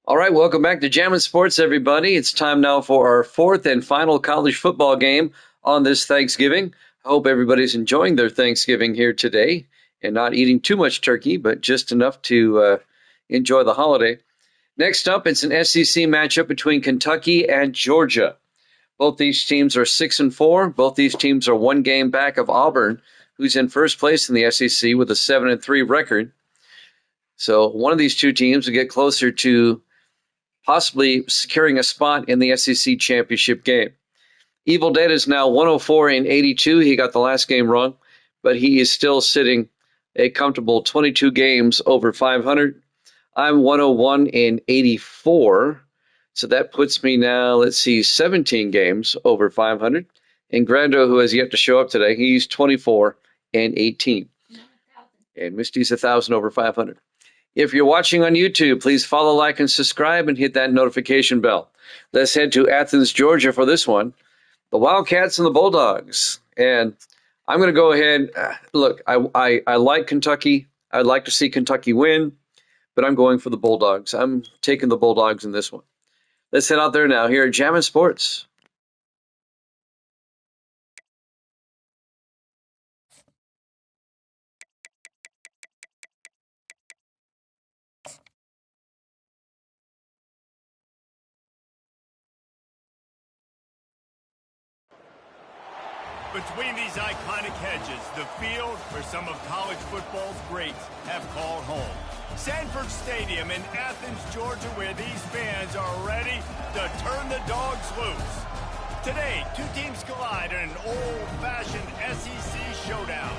All right, welcome back to Jammin' Sports, everybody. It's time now for our fourth and final college football game on this Thanksgiving. I hope everybody's enjoying their Thanksgiving here today and not eating too much turkey, but just enough to enjoy the holiday. Next up, it's an SEC matchup between Kentucky and Georgia. Both these teams are 6-4. Both these teams are one game back of Auburn, who's in first place in the SEC with a 7-3 record. So one of these two teams will get closer to possibly securing a spot in the SEC championship game. Evil Dead is now 104-82. He got the last game wrong, but he is still sitting a comfortable 22 games over 500. I'm 101-84. So that puts me now, 17 games over 500. And Grando, who has yet to show up today, he's 24-18. And Misty's 1,000 over 500. If you're watching on YouTube, please follow, like, and subscribe and hit that notification bell. Let's head to Athens, Georgia for this one. The Wildcats and the Bulldogs. And I'm going to go ahead. Look, I like Kentucky. I'd like to see Kentucky win, but I'm going for the Bulldogs. I'm taking the Bulldogs in this one. Let's head out there now here at Jammin' Sports. Between these iconic hedges, the field where some of college football's greats have called home. Sanford Stadium in Athens, Georgia, where these fans are ready to turn the dogs loose. Today, two teams collide in an old-fashioned SEC showdown.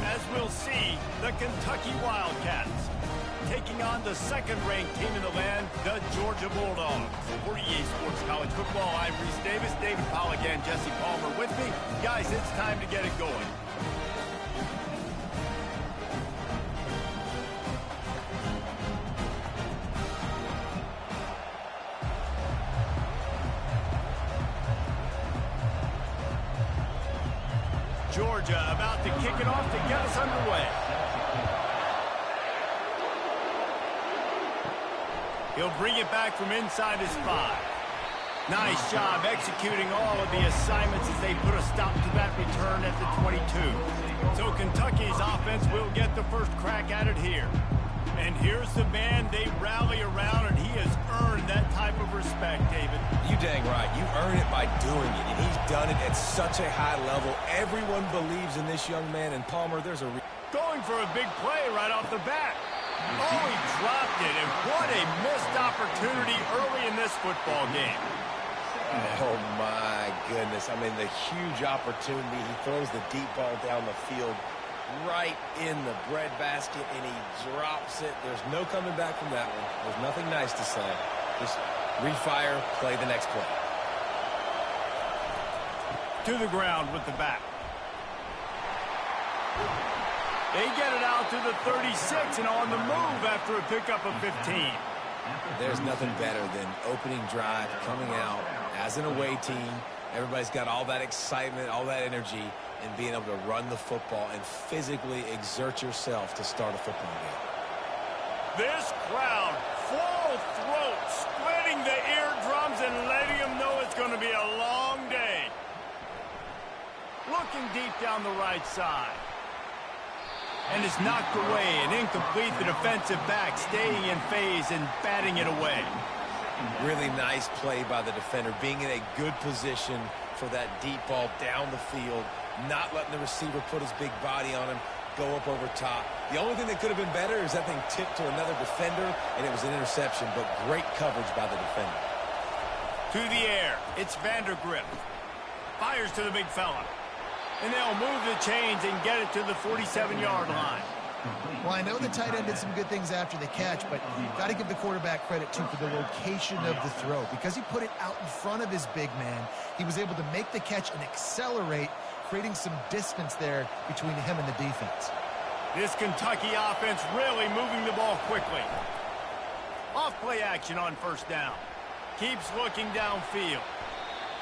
As we'll see, the Kentucky Wildcats taking on the second-ranked team in the land, the Georgia Bulldogs. For EA Sports College Football, I'm Reese Davis, David Pollack, and Jesse Palmer with me. Guys, it's time to get it going. Georgia about to kick it off to get us underway. He'll bring it back from inside his 5. Nice job executing all of the assignments as they put a stop to that return at the 22. So Kentucky's offense will get the first crack at it here. And here's the man they rally around, and he has earned that type of respect, David. You dang right. You earn it by doing it, and he's done it at such a high level. Everyone believes in this young man, and Palmer, there's a... Going for a big play right off the bat. Oh, he dropped it, and what a missed opportunity early in this football game. Oh, my goodness. I mean, the huge opportunity. He throws the deep ball down the field right in the breadbasket, and he drops it. There's no coming back from that one. There's nothing nice to say. Just refire, play the next play. To the ground with the back. They get it out to the 36 and on the move after a pickup of 15. There's nothing better than opening drive, coming out as an away team. Everybody's got all that excitement, all that energy, and being able to run the football and physically exert yourself to start a football game. This crowd, full throat, splitting the eardrums and letting them know it's going to be a long day. Looking deep down the right side. And it's knocked away and incomplete. The defensive back staying in phase and batting it away. Really nice play by the defender, being in a good position for that deep ball down the field, not letting the receiver put his big body on him, go up over top. The only thing that could have been better is that thing tipped to another defender, and it was an interception, but great coverage by the defender. To the air, it's Vandergrift. Fires to the big fella. And they'll move the chains and get it to the 47-yard line. Well, I know the tight end did some good things after the catch, but you've got to give the quarterback credit, too, for the location of the throw. Because he put it out in front of his big man, he was able to make the catch and accelerate, creating some distance there between him and the defense. This Kentucky offense really moving the ball quickly. Off-play action on first down. Keeps looking downfield.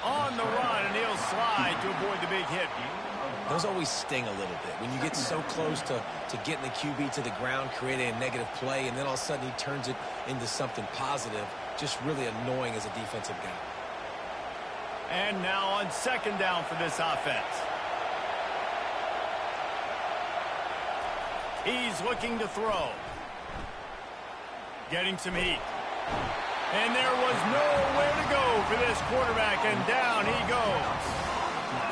On the run, and he'll slide to avoid the big hit. those always sting a little bit. When you get so close to getting the QB to the ground, creating a negative play, and then all of a sudden he turns it into something positive, just really annoying as a defensive guy. And now on second down for this offense. He's looking to throw. Getting some heat. And there was nowhere to go for this quarterback, and down he goes.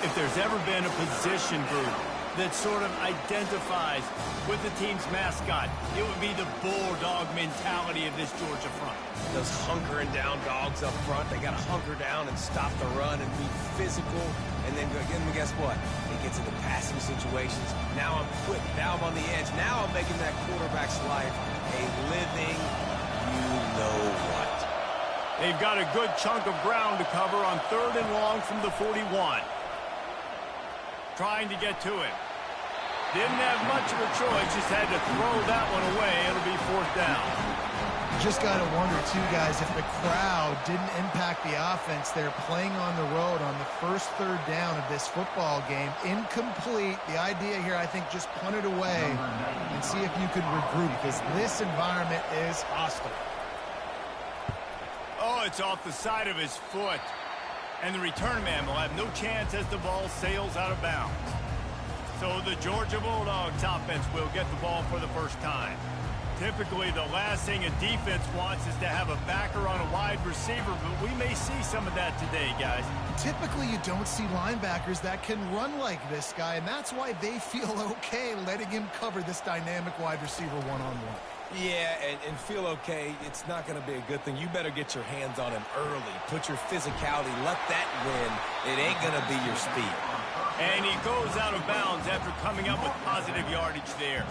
If there's ever been a position group that sort of identifies with the team's mascot, it would be the bulldog mentality of this Georgia front. Those hunkering down dogs up front, they got to hunker down and stop the run and be physical. And then guess what? It gets into passing situations. Now I'm quick. Now I'm on the edge. Now I'm making that quarterback's life a living you-know-what. They've got a good chunk of ground to cover on 3rd and long from the 41. Trying to get to him. Didn't have much of a choice, just had to throw that one away. It'll be 4th down. Just got to wonder, too, guys, if the crowd didn't impact the offense. They're playing on the road on the first 3rd down of this football game. Incomplete. The idea here, I think, just punt it away and see if you could regroup, because this environment is hostile. Oh, it's off the side of his foot. And the return man will have no chance as the ball sails out of bounds. So the Georgia Bulldogs offense will get the ball for the first time. Typically, the last thing a defense wants is to have a backer on a wide receiver, but we may see some of that today, guys. Typically, you don't see linebackers that can run like this guy, and that's why they feel okay letting him cover this dynamic wide receiver one-on-one. Yeah, and feel okay. It's not going to be a good thing. You better get your hands on him early. Put your physicality. Let that win. It ain't going to be your speed. And he goes out of bounds after coming up with positive yardage there.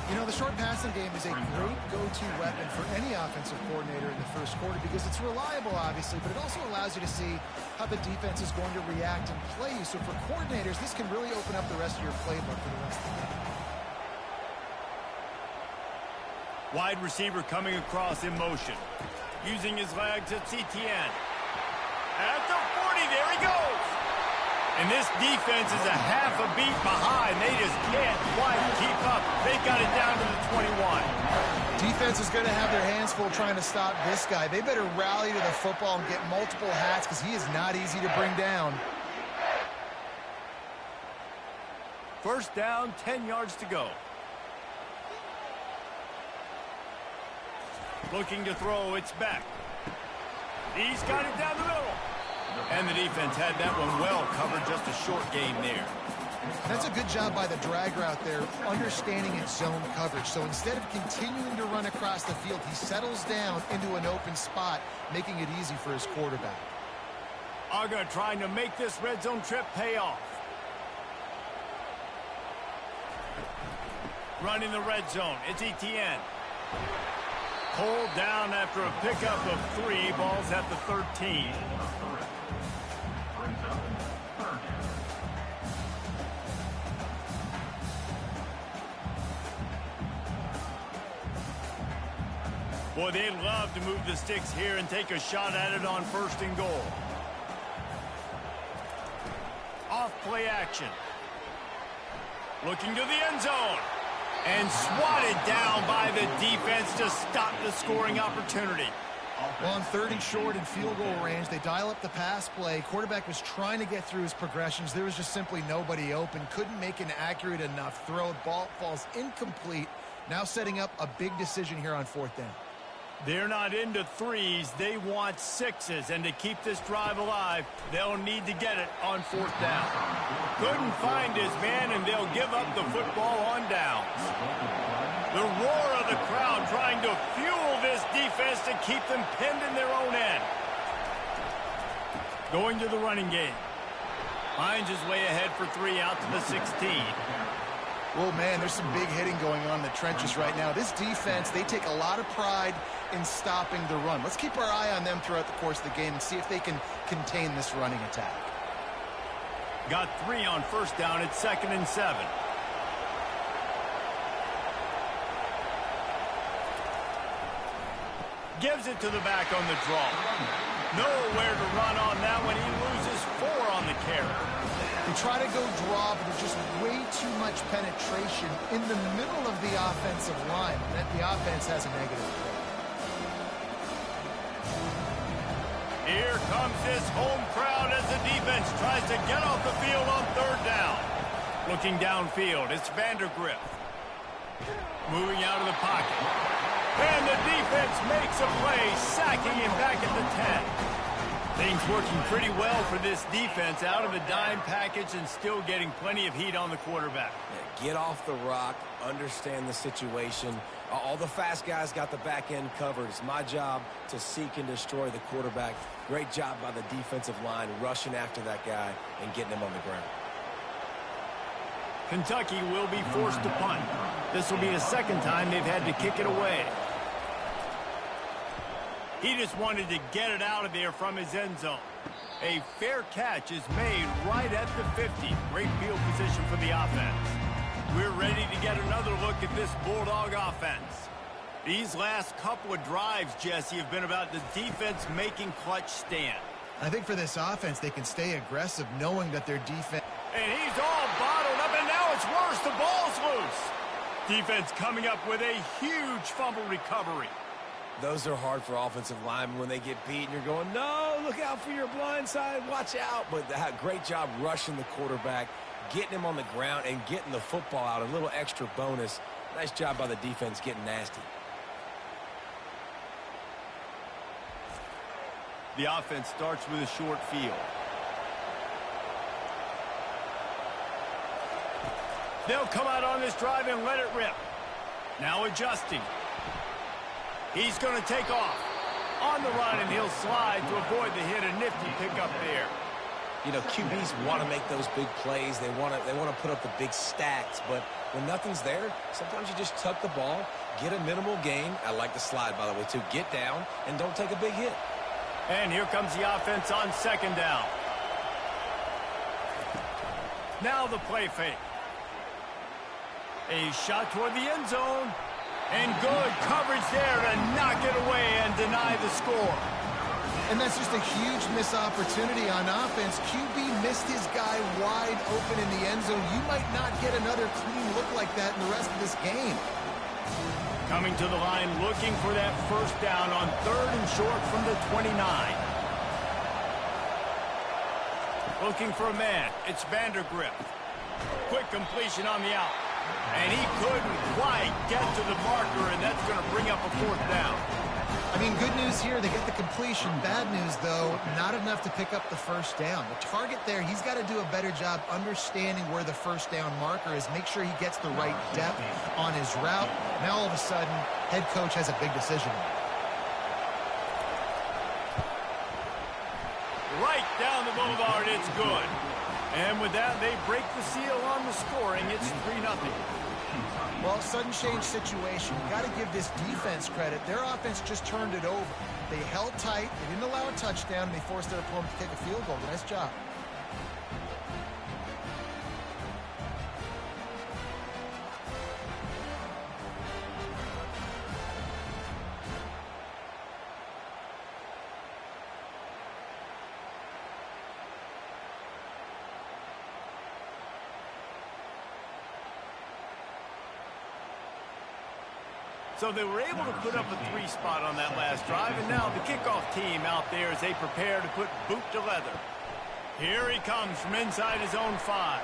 You know, the short passing game is a great go-to weapon for any offensive coordinator in the first quarter because it's reliable, obviously, but it also allows you to see how the defense is going to react and play you. So for coordinators, this can really open up the rest of your playbook for the rest of the game. Wide receiver coming across in motion. Using his legs at CTN. At the 40, there he goes. And this defense is a half a beat behind. They just can't quite keep up. They've got it down to the 21. Defense is going to have their hands full trying to stop this guy. They better rally to the football and get multiple hats because he is not easy to bring down. First down, 10 yards to go. Looking to throw, it's back. He's got it down the middle. And the defense had that one well covered, just a short game there. That's a good job by the drag route there, understanding its zone coverage. So instead of continuing to run across the field, he settles down into an open spot, making it easy for his quarterback. Aga trying to make this red zone trip pay off. Running the red zone, it's ETN. Pulled down after a pickup of 3, balls at the 13. Boy, they'd love to move the sticks here and take a shot at it on 1st and goal. Off play action. Looking to the end zone. And swatted down by the defense to stop the scoring opportunity. Well, on 3rd and short and field goal range, they dial up the pass play. Quarterback was trying to get through his progressions. There was just simply nobody open. Couldn't make an accurate enough throw. Ball falls incomplete. Now setting up a big decision here on 4th down. They're not into 3s. They want 6s. And to keep this drive alive, they'll need to get it on 4th down. Couldn't find his man, and they'll give up the football on downs. The roar of the crowd trying to fuel this defense to keep them pinned in their own end. Going to the running game. Finds his way ahead for 3 out to the 16. Well, man, there's some big hitting going on in the trenches right now. This defense, they take a lot of pride in stopping the run. Let's keep our eye on them throughout the course of the game and see if they can contain this running attack. Got 3 on 1st down. It's 2nd and 7. Gives it to the back on the draw. Nowhere to run on that one. He loses 4 on the carry. They try to go draw, but there's just way too much penetration in the middle of the offensive line. That the offense has a negative play. Here comes this home crowd as the defense tries to get off the field on third down. Looking downfield, it's Vandergrift. Moving out of the pocket. And the defense makes a play, sacking him back at the 10. Things working pretty well for this defense, out of the dime package and still getting plenty of heat on the quarterback. Yeah, get off the rock, understand the situation. All the fast guys got the back end covered. It's my job to seek and destroy the quarterback. Great job by the defensive line rushing after that guy and getting him on the ground. Kentucky will be forced to punt. This will be the second time they've had to kick it away. He just wanted to get it out of there from his end zone. A fair catch is made right at the 50. Great field position for the offense. We're ready to get another look at this Bulldog offense. These last couple of drives, Jesse, have been about the defense making clutch stand. I think for this offense, they can stay aggressive knowing that their defense... And he's all bottled up, and now it's worse. The ball's loose. Defense coming up with a huge fumble recovery. Those are hard for offensive linemen when they get beat and you're going, no, look out for your blind side, watch out. But great job rushing the quarterback, getting him on the ground and getting the football out. A little extra bonus. Nice job by the defense getting nasty. The offense starts with a short field. They'll come out on this drive and let it rip. Now adjusting. He's going to take off. On the run, and he'll slide to avoid the hit. A nifty pickup there. You know, QBs want to make those big plays. They want to put up the big stats. But when nothing's there, sometimes you just tuck the ball, get a minimal gain. I like the slide, by the way, too. Get down and don't take a big hit. And here comes the offense on second down. Now the play fake. A shot toward the end zone. And good coverage there to knock it away and deny the score. And that's just a huge missed opportunity on offense. QB missed his guy wide open in the end zone. You might not get another clean look like that in the rest of this game. Coming to the line, looking for that first down on third and short from the 29. Looking for a man. It's Vandergrift. Quick completion on the out. And he couldn't quite get to the marker, and that's going to bring up a fourth down. I mean, good news here, they get the completion. Bad news, though, not enough to pick up the first down. The target there, he's got to do a better job understanding where the first down marker is, make sure he gets the right depth on his route. Now, all of a sudden, head coach has a big decision. Right down the boulevard, it's good. And with that, they break the seal on the scoring. It's 3-0. Well, sudden change situation. You got to give this defense credit. Their offense just turned it over. They held tight. They didn't allow a touchdown, and they forced their opponent to kick a field goal. Nice job. So they were able to put up a 3 spot on that last drive, and now the kickoff team out there as they prepare to put boot to leather. Here he comes from inside his own 5.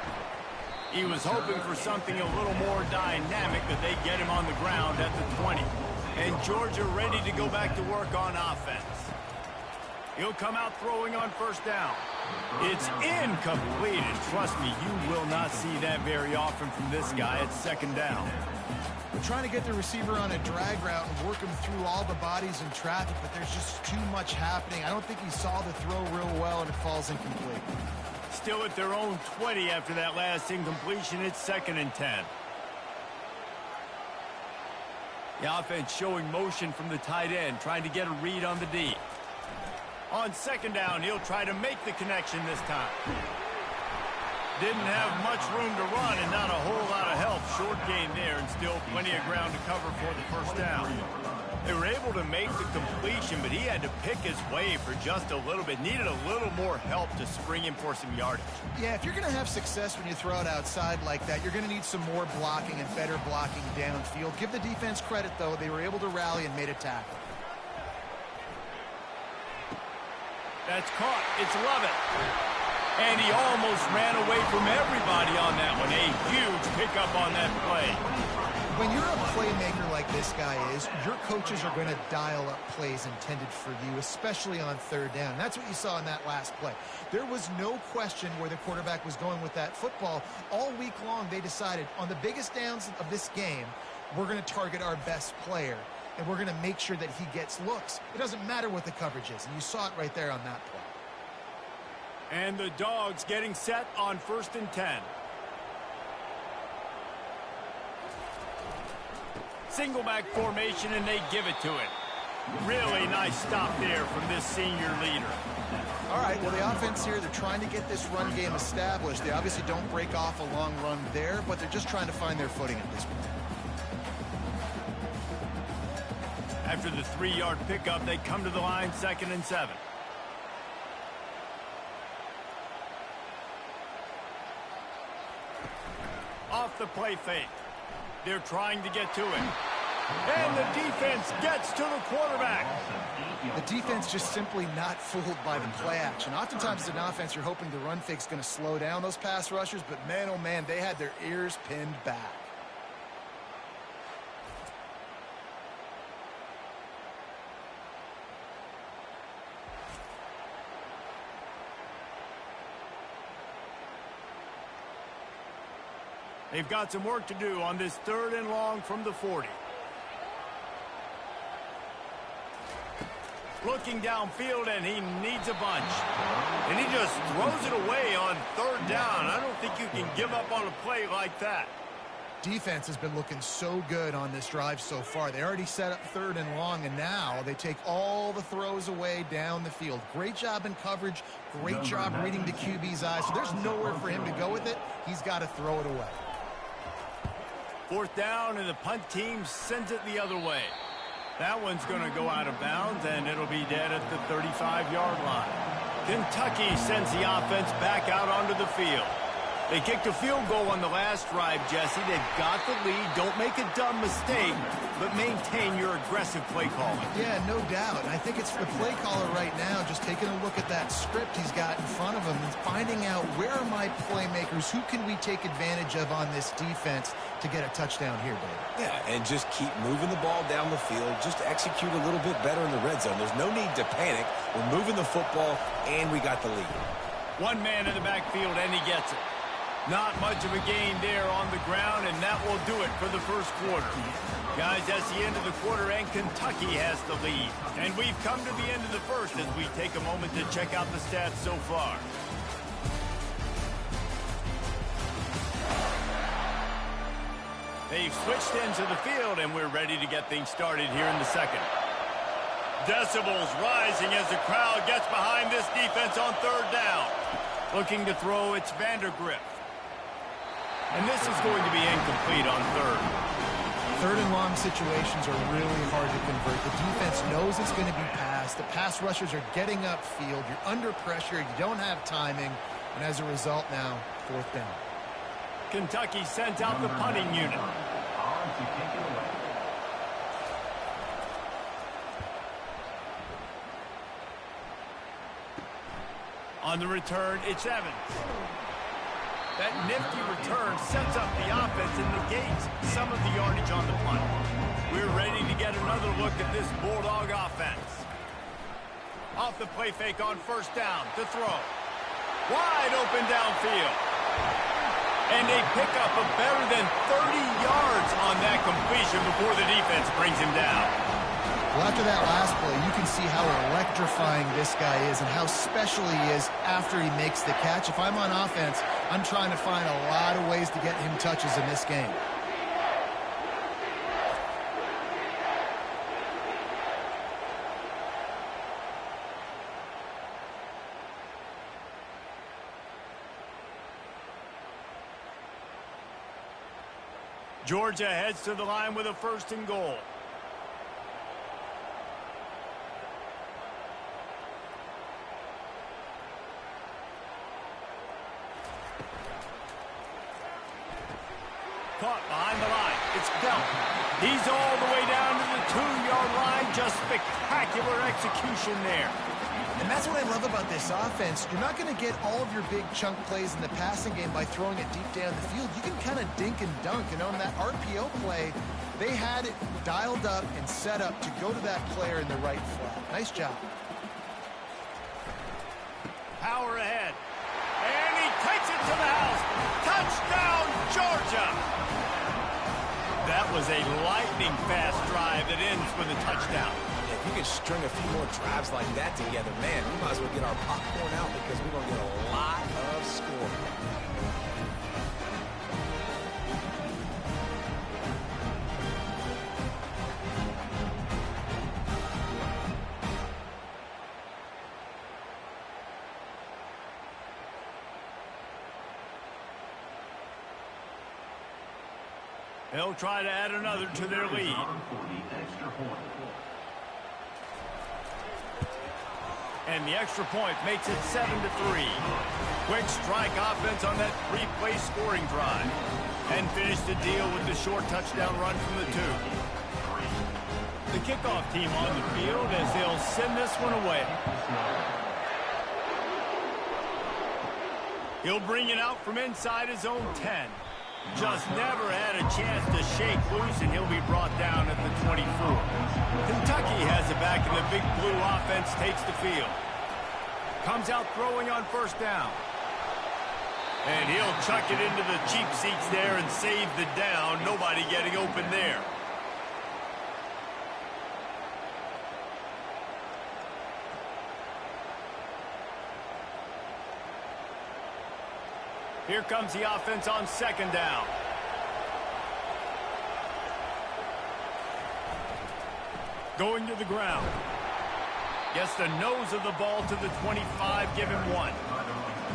He was hoping for something a little more dynamic, that they get him on the ground at the 20. And Georgia ready to go back to work on offense. He'll come out throwing on first down. It's incomplete, and trust me, you will not see that very often from this guy at second down. We're trying to get the receiver on a drag route and work him through all the bodies in traffic, but there's just too much happening. I don't think he saw the throw real well, and it falls incomplete. Still at their own 20 after that last incompletion. It's 2nd and 10. The offense showing motion from the tight end, trying to get a read on the D. On second down, he'll try to make the connection this time. Didn't have much room to run and not a whole lot of help. Short gain there and still plenty of ground to cover for the first down. They were able to make the completion, but he had to pick his way for just a little bit. Needed a little more help to spring in for some yardage. Yeah, if you're going to have success when you throw it outside like that, you're going to need some more blocking and better blocking downfield. Give the defense credit, though. They were able to rally and made a tackle. That's caught. It's Lovett. And he almost ran away from everybody on that one. A huge pickup on that play. When you're a playmaker like this guy is, your coaches are going to dial up plays intended for you, especially on third down. That's what you saw in that last play. There was no question where the quarterback was going with that football. All week long, they decided on the biggest downs of this game, we're going to target our best player, and we're going to make sure that he gets looks. It doesn't matter what the coverage is, and you saw it right there on that play. And the Dogs getting set on 1st and 10. Single back formation, and they give it to it. Really nice stop there from this senior leader. All right, well, the offense here, they're trying to get this run game established. They obviously don't break off a long run there, but they're just trying to find their footing at this point. After the 3-yard pickup, they come to the line 2nd and 7. Off the play fake. They're trying to get to it. And the defense gets to the quarterback. The defense just simply not fooled by the play action. Oftentimes as an offense, you're hoping the run fake's going to slow down those pass rushers, but man, oh man, they had their ears pinned back. They've got some work to do on this 3rd and long from the 40. Looking downfield, and he needs a bunch. And he just throws it away on 3rd down. I don't think you can give up on a play like that. Defense has been looking so good on this drive so far. They already set up 3rd and long, and now they take all the throws away down the field. Great job in coverage. Great job reading the QB's eyes. So there's nowhere for him to go with it. He's got to throw it away. 4th down, and the punt team sends it the other way. That one's going to go out of bounds, and it'll be dead at the 35-yard line. Kentucky sends the offense back out onto the field. They kicked a field goal on the last drive, Jesse. They've got the lead. Don't make a dumb mistake, but maintain your aggressive play calling. Yeah, no doubt. And I think it's the play caller right now just taking a look at that script he's got in front of him and finding out where are my playmakers, who can we take advantage of on this defense to get a touchdown here, David. Yeah, and just keep moving the ball down the field. Just execute a little bit better in the red zone. There's no need to panic. We're moving the football, and we got the lead. One man in the backfield, and he gets it. Not much of a gain there on the ground, and that will do it for the first quarter. Guys, that's the end of the quarter, and Kentucky has the lead. And we've come to the end of the first as we take a moment to check out the stats so far. They've switched into the field, and we're ready to get things started here in the second. Decibels rising as the crowd gets behind this defense on 3rd down. Looking to throw, it's Vandergrift. And this is going to be incomplete on 3rd. 3rd and long situations are really hard to convert. The defense knows it's going to be passed. The pass rushers are getting upfield. You're under pressure. You don't have timing. And as a result now, 4th down. Kentucky sends out the punting unit. On the return, it's Evans. That nifty return sets up the offense and negates some of the yardage on the punt. We're ready to get another look at this Bulldog offense. Off the play fake on 1st down to throw. Wide open downfield. And they pick up a better than 30 yards on that completion before the defense brings him down. Well, after that last play, you can see how electrifying this guy is and how special he is after he makes the catch. If I'm on offense, I'm trying to find a lot of ways to get him touches in this game. Georgia heads to the line with a 1st and goal. Caught behind the line. It's Bell. He's all the way down to the 2-yard line. Just spectacular execution there. And that's what I love about this offense. You're not going to get all of your big chunk plays in the passing game by throwing it deep down the field. You can kind of dink and dunk. And on that RPO play, they had it dialed up and set up to go to that player in the right flat. Nice job. Power ahead. And he takes it to the house. Touchdown, Georgia. That was a lightning-fast drive that ends with a touchdown. If you can string a few more drives like that together, man, we might as well get our popcorn out because we're going to get a lot of scoring. They'll try to add another to their lead. And the extra point makes it 7-3. Quick strike offense on that 3-play scoring drive. And finish the deal with the short touchdown run from the 2. The kickoff team on the field as they'll send this one away. He'll bring it out from inside his own 10. Just never had a chance to shake loose, and he'll be brought down at the 24. Kentucky has it back, and the big blue offense takes the field. Comes out throwing on first down. And he'll chuck it into the cheap seats there and save the down. Nobody getting open there. Here comes the offense on second down. Going to the ground. Gets the nose of the ball to the 25, give him 1.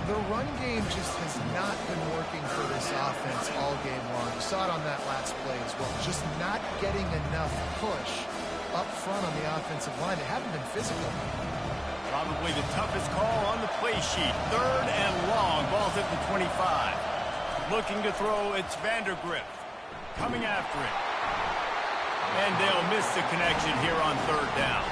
The run game just has not been working for this offense all game long. You saw it on that last play as well. Just not getting enough push up front on the offensive line. They haven't been physical. Probably the toughest call on the play sheet. 3rd and long. Ball's at the 25. Looking to throw, it's Vandergrift. Coming after it. And they'll miss the connection here on 3rd down.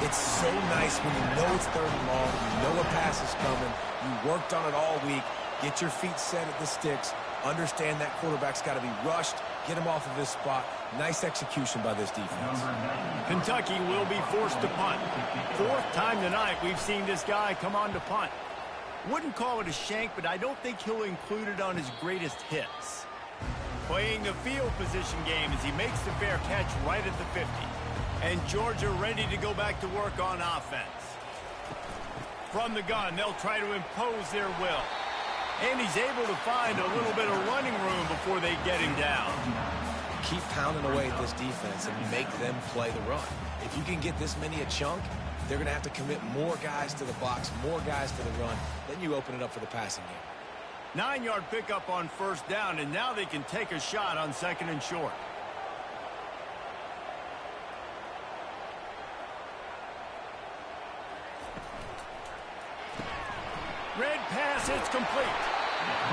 It's so nice when you know it's 3rd and long, you know a pass is coming, you worked on it all week, get your feet set at the sticks, understand that quarterback's got to be rushed, get him off of his spot. Nice execution by this defense. Kentucky will be forced to punt. 4th time tonight we've seen this guy come on to punt. Wouldn't call it a shank, but I don't think he'll include it on his greatest hits. Playing the field position game as he makes the fair catch right at the 50. And Georgia ready to go back to work on offense. From the gun, they'll try to impose their will. And he's able to find a little bit of running room before they get him down. Keep pounding away at this defense and make them play the run. If you can get this many a chunk, they're going to have to commit more guys to the box, more guys to the run. Then you open it up for the passing game. 9-yard pickup on first down, and now they can take a shot on 2nd and short. Red pass, it's complete.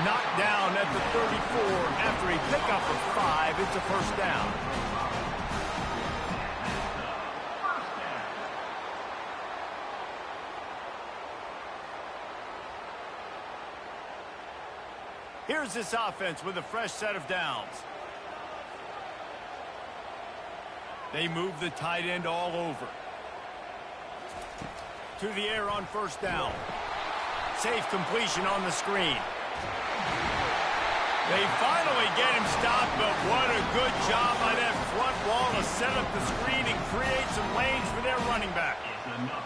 Knocked down at the 34 after a pickup of 5. It's a first down. Here's this offense with a fresh set of downs. They move the tight end all over. To the air on first down. Safe completion on the screen. They finally get him stopped, but what a good job by that front wall to set up the screen and create some lanes for their running back.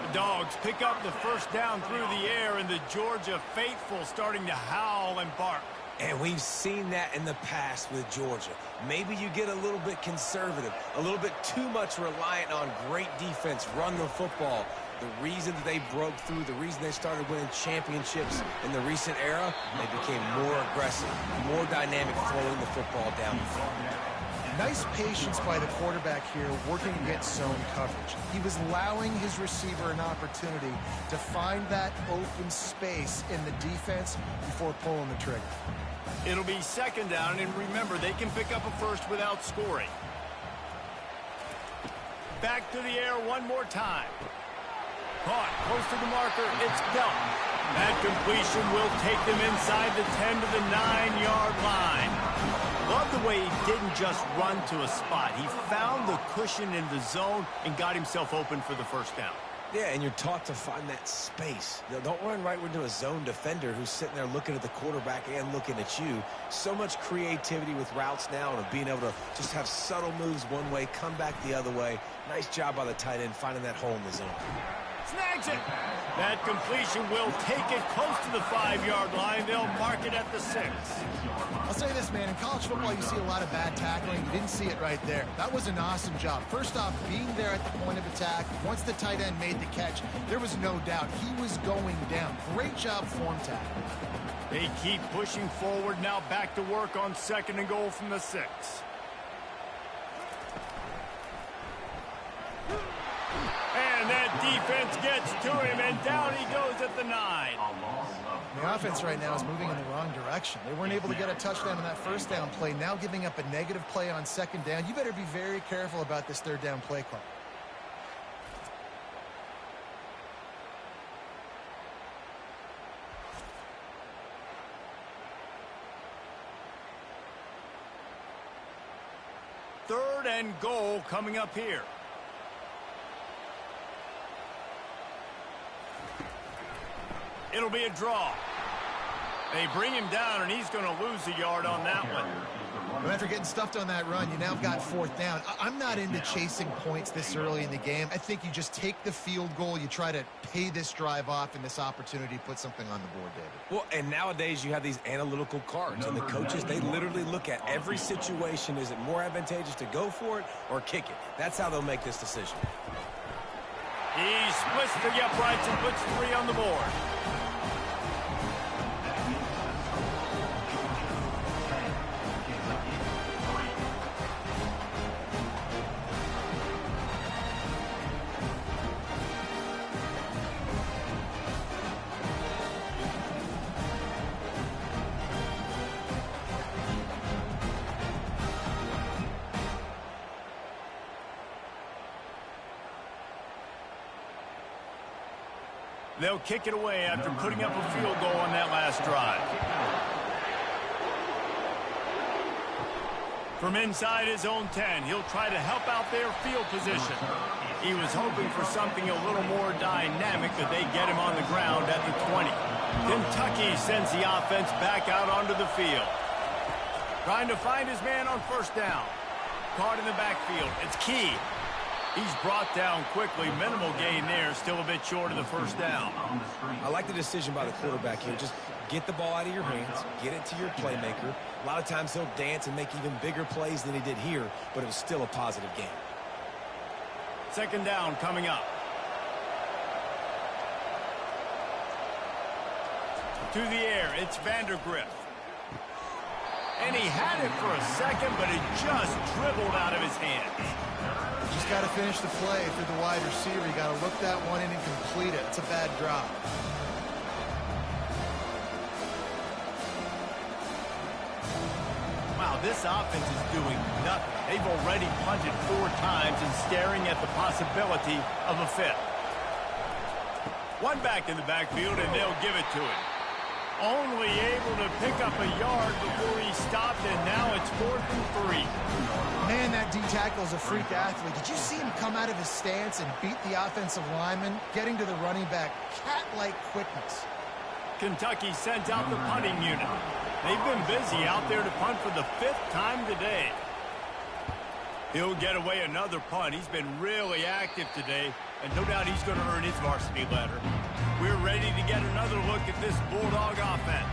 The Dogs pick up the first down through the air, and the Georgia faithful starting to howl and bark. And we've seen that in the past with Georgia. Maybe you get a little bit conservative, a little bit too much reliant on great defense, run the football. The reason that they broke through, the reason they started winning championships in the recent era, they became more aggressive, more dynamic, throwing the football down the field. Nice patience by the quarterback here, working against zone coverage. He was allowing his receiver an opportunity to find that open space in the defense before pulling the trigger. It'll be second down, and remember, they can pick up a first without scoring. Back to the air one more time. Caught close to the marker. It's dealt. That completion will take them inside the 10 to the 9-yard line. Love the way he didn't just run to a spot. He found the cushion in the zone and got himself open for the first down. Yeah, and you're taught to find that space. Don't run right into a zone defender who's sitting there looking at the quarterback and looking at you. So much creativity with routes now and being able to just have subtle moves one way, come back the other way. Nice job by the tight end finding that hole in the zone. Snags it. That completion will take it close to the 5-yard line. They'll mark it at the 6. I'll say this, man. In college football, you see a lot of bad tackling. You didn't see it right there. That was an awesome job. First off, being there at the point of attack. Once the tight end made the catch, there was no doubt he was going down. Great job form tackle. They keep pushing forward. Now back to work on 2nd and goal from the 6. And that defense gets to him, and down he goes at the 9. The offense right now is moving in the wrong direction. They weren't able to get a touchdown on that first down play. Now giving up a negative play on 2nd down. You better be very careful about this 3rd down play call. Third and goal coming up here. It'll be a draw. They bring him down, and he's going to lose a yard on that one. But after getting stuffed on that run, you now got 4th down. I'm not into chasing points this early in the game. I think you just take the field goal. You try to pay this drive off and this opportunity, put something on the board, David. Well, and nowadays you have these analytical cards, and the coaches, they literally look at every situation. Is it more advantageous to go for it or kick it? That's how they'll make this decision. He splits the uprights and puts 3 on the board. They'll kick it away after putting up a field goal on that last drive. From inside his own 10, he'll try to help out their field position. He was hoping for something a little more dynamic, but they get him on the ground at the 20. Kentucky sends the offense back out onto the field. Trying to find his man on 1st down. Caught in the backfield. It's Key. He's brought down quickly. Minimal gain there. Still a bit short of the 1st down. I like the decision by the quarterback here. Just get the ball out of your hands. Get it to your playmaker. A lot of times he'll dance and make even bigger plays than he did here, but it was still a positive game. 2nd down coming up. To the air. It's Vandergriff. And he had it for a second, but it just dribbled out of his hands. Just got to finish the play through the wide receiver. You got to look that one in and complete it. It's a bad drop. Wow, this offense is doing nothing. They've already punted 4 times and staring at the possibility of a 5th. One back in the backfield, and they'll give it to him. Only able to pick up a yard before he stopped, and now it's 4th and 3. Man, that D tackle is a freak athlete. Did you see him come out of his stance and beat the offensive lineman, getting to the running back? Cat-like quickness. Kentucky sends out the punting unit. They've been busy out there to punt for the 5th time today. He'll get away another punt. He's been really active today, and no doubt he's going to earn his varsity letter. We're ready to get another look at this Bulldog offense.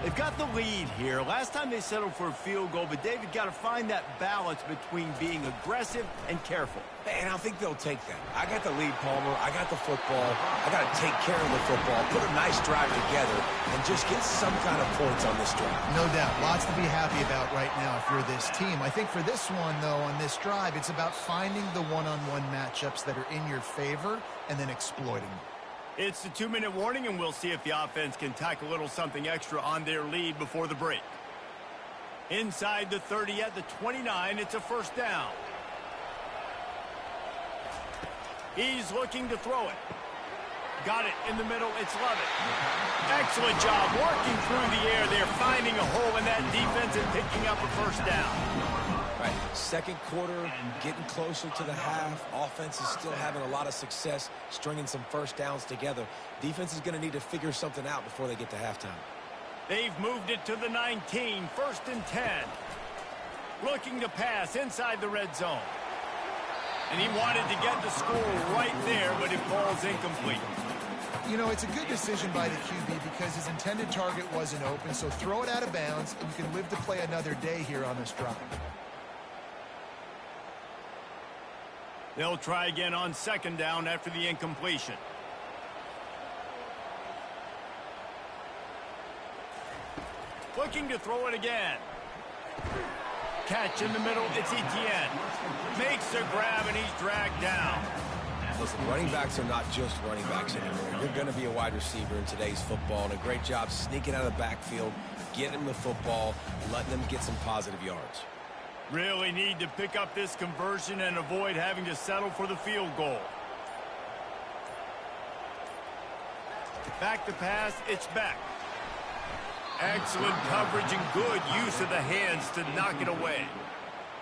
They've got the lead here. Last time they settled for a field goal, but David got to find that balance between being aggressive and careful. And I think they'll take that. I got the lead, Palmer. I got the football. I got to take care of the football, put a nice drive together, and just get some kind of points on this drive. No doubt. Lots to be happy about right now if you're this team. I think for this one, though, on this drive, it's about finding the one-on-one matchups that are in your favor and then exploiting them. It's the 2-minute warning, and we'll see if the offense can tack a little something extra on their lead before the break. Inside the 30 at the 29, it's a first down. He's looking to throw it. Got it in the middle. It's Lovett. Excellent job working through the air. They're finding a hole in that defense and picking up a first down. All right, second quarter, getting closer to the half. Offense is still having a lot of success stringing some first downs together. Defense is going to need to figure something out before they get to halftime. They've moved it to the 19, 1st and 10. Looking to pass inside the red zone. And he wanted to get the score right there, but it falls incomplete. You know, it's a good decision by the QB because his intended target wasn't open, so throw it out of bounds, and you can live to play another day here on this drive. They'll try again on 2nd down after the incompletion. Looking to throw it again. Catch in the middle, it's Etienne. Makes a grab, and he's dragged down. Listen, running backs are not just running backs anymore. You're going to be a wide receiver in today's football, and a great job sneaking out of the backfield, getting them the football, letting them get some positive yards. Really need to pick up this conversion and avoid having to settle for the field goal. Back to pass, it's back. Excellent coverage and good use of the hands to knock it away.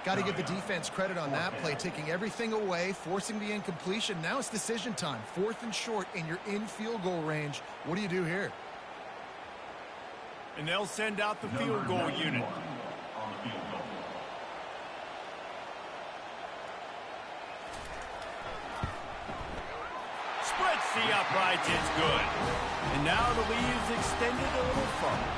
Got to give the defense credit on that play, taking everything away, forcing the incompletion. Now it's decision time. 4th and short, and you're in field goal range. What do you do here? And they'll send out the field goal unit. Splits the uprights, it's good. And now the lead is extended a little further.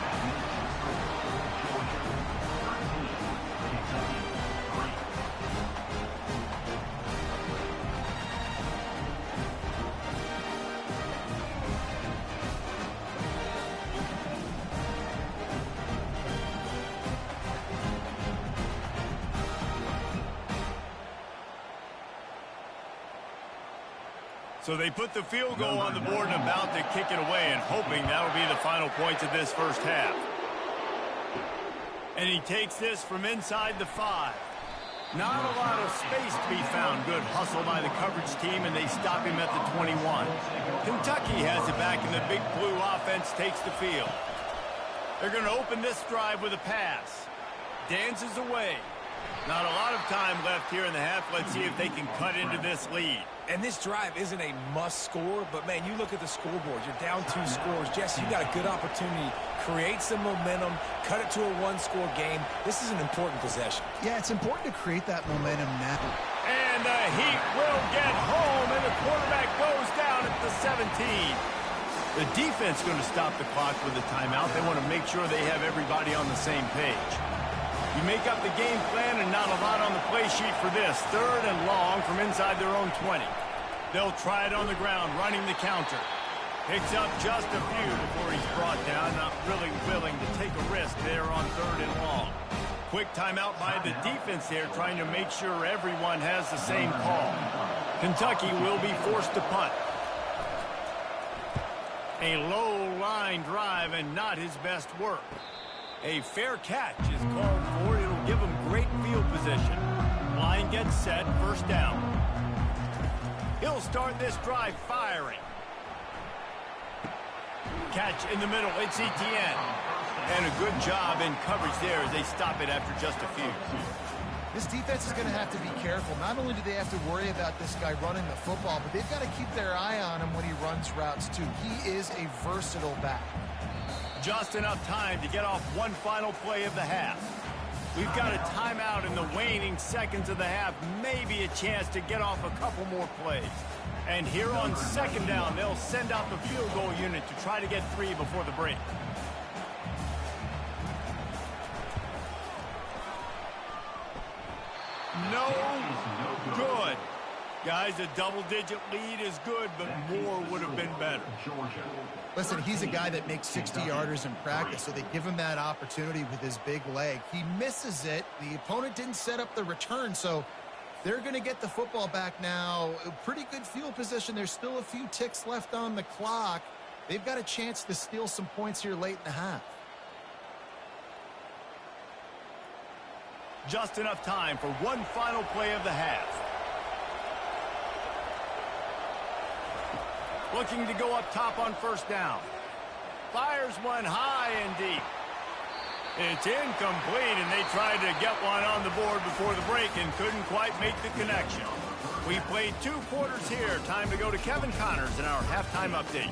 So they put the field goal on the board and about to kick it away, and hoping that'll be the final points of this first half. And he takes this from inside the 5. Not a lot of space to be found. Good hustle by the coverage team, and they stop him at the 21. Kentucky has it back, and the big blue offense takes the field. They're going to open this drive with a pass. Dances away. Not a lot of time left here in the half. Let's see if they can cut into this lead. And this drive isn't a must score, but, man, you look at the scoreboard. You're down 2 scores. Jesse, you got a good opportunity. Create some momentum. Cut it to a 1-score game. This is an important possession. Yeah, it's important to create that momentum now. And the Heat will get home, and the quarterback goes down at the 17. The defense going to stop the clock with a timeout. They want to make sure they have everybody on the same page. You make up the game plan, and not a lot on the play sheet for this. 3rd and long from inside their own 20. They'll try it on the ground, running the counter. Picks up just a few before he's brought down. Not really willing to take a risk there on 3rd and long. Quick timeout by the defense there, trying to make sure everyone has the same call. Kentucky will be forced to punt. A low line drive and not his best work. A fair catch is called for. It'll give him great field position. Line gets set, first down. He'll start this drive firing. Catch in the middle, it's Etienne. And a good job in coverage there as they stop it after just a few. This defense is going to have to be careful. Not only do they have to worry about this guy running the football, but they've got to keep their eye on him when he runs routes too. He is a versatile back. Just enough time to get off one final play of the half. We've got a timeout in the waning seconds of the half. Maybe a chance to get off a couple more plays. And here on 2nd down, they'll send out the field goal unit to try to get 3 before the break. No good. Guys, a double-digit lead is good, but more would have been better. Listen, he's a guy that makes 60-yarders in practice, so they give him that opportunity with his big leg. He misses it. The opponent didn't set up the return, so They're going to get the football back now. A pretty good field position. There's still a few ticks left on the clock. They've got a chance to steal some points here late in the half. Just enough time for one final play of the half. Looking to go up top on first down. Fires one high and deep. It's incomplete, and they tried to get one on the board before the break and couldn't quite make the connection. We played 2 quarters here. Time to go to Kevin Connors in our halftime update.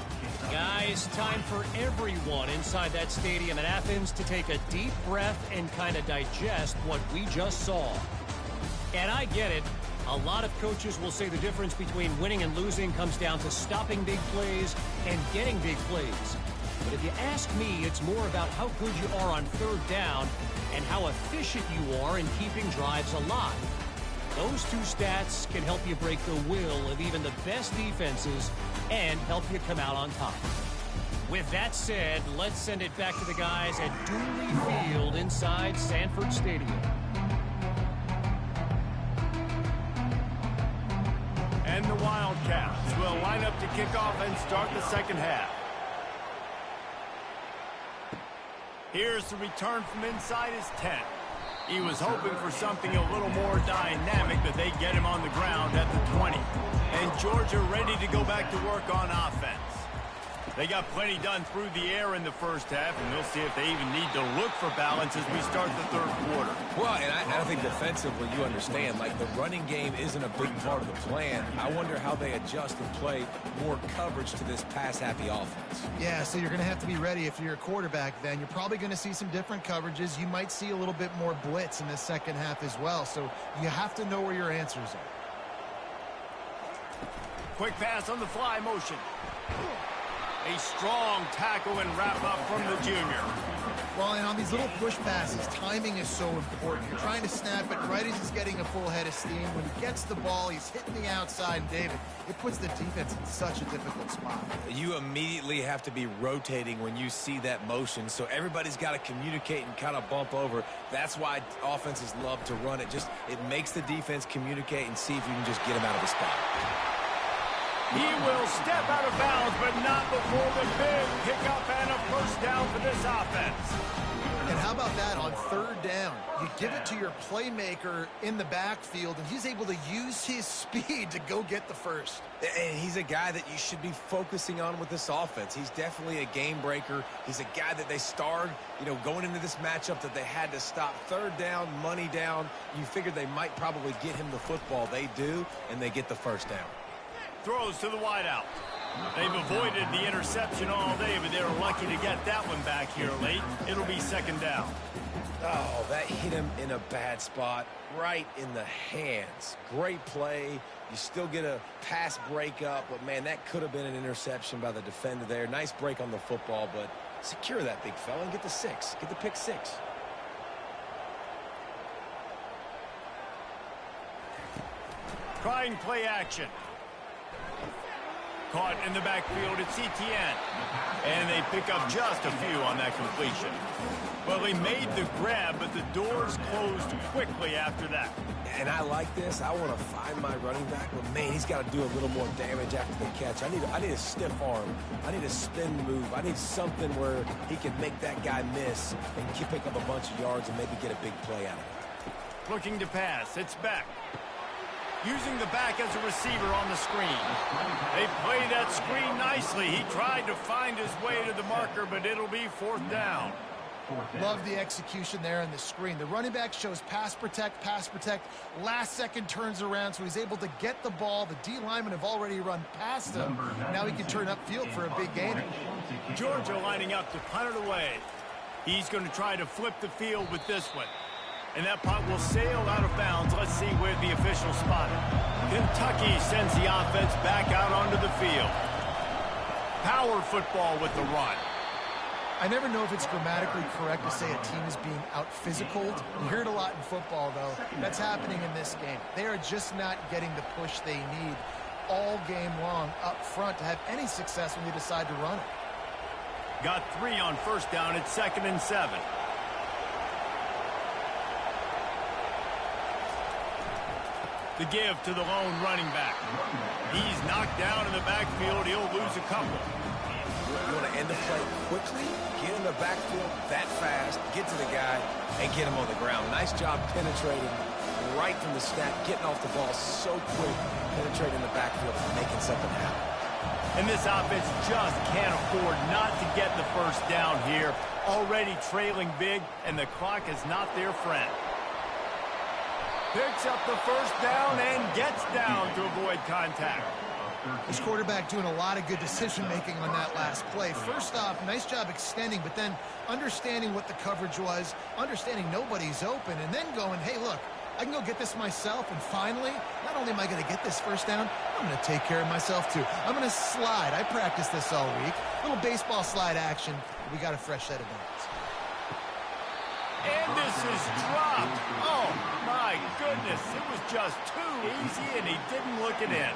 Guys, time for everyone inside that stadium in Athens to take a deep breath and kind of digest what we just saw. And I get it. A lot of coaches will say the difference between winning and losing comes down to stopping big plays and getting big plays. But if you ask me, it's more about how good you are on third down and how efficient you are in keeping drives alive. Those 2 stats can help you break the will of even the best defenses and help you come out on top. With that said, let's send it back to the guys at Dooley Field inside Sanford Stadium. And the Wildcats will line up to kick off and start the second half. Here's the return from inside his tent. He was hoping for something a little more dynamic, but they get him on the ground at the 20. And Georgia ready to go back to work on offense. They got plenty done through the air in the first half, and we'll see if they even need to look for balance as we start the third quarter. Well, and I think defensively, you understand, like the running game isn't a big part of the plan. I wonder how they adjust and play more coverage to this pass-happy offense. Yeah, so you're going to have to be ready if you're a quarterback then. You're probably going to see some different coverages. You might see a little bit more blitz in the second half as well, so you have to know where your answers are. Quick pass on the fly motion. A strong tackle and wrap up from the junior. Well, and on these little push passes, timing is so important. You're trying to snap it right as he's getting a full head of steam. When he gets the ball, he's hitting the outside, and David, it puts the defense in such a difficult spot. You immediately have to be rotating when you see that motion, so everybody's got to communicate and kind of bump over. That's why offenses love to run it. It makes the defense communicate and see if you can just get him out of the spot. He will step out of bounds, but not before the big pickup and a first down for this offense. And how about that on third down? You give it to your playmaker in the backfield, and he's able to use his speed to go get the first. And he's a guy that you should be focusing on with this offense. He's definitely a game breaker. He's a guy that they starred, going into this matchup that they had to stop. Third down, money down. You figured they might probably get him the football. They do, and they get the first down. Throws to the wideout. They've avoided the interception all day, but they're lucky to get that one back here late. It'll be second down. Oh, that hit him in a bad spot, right in the hands. Great play. You still get a pass breakup, but, man, that could have been an interception by the defender there. Nice break on the football, but secure that big fella and get the 6. Get the pick 6. Trying play action. Caught in the backfield at CTN. And they pick up just a few on that completion. Well, they made the grab, but the doors closed quickly after that. And I like this. I want to find my running back, but, man, he's got to do a little more damage after the catch. I need a stiff arm. I need a spin move. I need something where he can make that guy miss and pick up a bunch of yards and maybe get a big play out of it. Looking to pass. It's back. Using the back as a receiver on the screen. They play that screen nicely. He tried to find his way to the marker, but it'll be fourth down. Love the execution there on the screen. The running back shows pass protect, last second turns around, so he's able to get the ball. The D linemen have already run past him. Now he can turn upfield for a big gainer. Georgia lining up to punt it away. He's going to try to flip the field with this one. And that punt will sail out of bounds. Let's see where the official spotted. Kentucky sends the offense back out onto the field. Power football with the run. I never know if it's grammatically correct to say a team is being out-physicaled. You hear it a lot in football, though. That's happening in this game. They are just not getting the push they need all game long up front to have any success when they decide to run it. Got 3 on first down at 2nd and 7. The give to the lone running back. He's knocked down in the backfield. He'll lose a couple. You want to end the play quickly, get in the backfield that fast, get to the guy, and get him on the ground. Nice job penetrating right from the snap, getting off the ball so quick, penetrating the backfield and making something happen. And this offense just can't afford not to get the first down here. Already trailing big, and the clock is not their friend. Picks up the first down and gets down to avoid contact. This quarterback doing a lot of good decision-making on that last play. First off, nice job extending, but then understanding what the coverage was, understanding nobody's open, and then going, hey, look, I can go get this myself, and finally, not only am I going to get this first down, I'm going to take care of myself, too. I'm going to slide. I practiced this all week. Little baseball slide action. We got a fresh set of downs. And this is dropped. Oh, my goodness. It was just too easy, and he didn't look it in.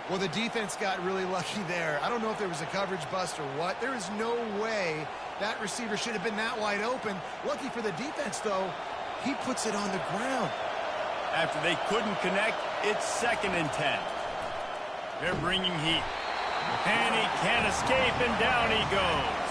Well, the defense got really lucky there. I don't know if there was a coverage bust or what. There is no way that receiver should have been that wide open. Lucky for the defense, though, he puts it on the ground. After they couldn't connect, it's 2nd and 10. They're bringing heat. And he can't escape, and down he goes.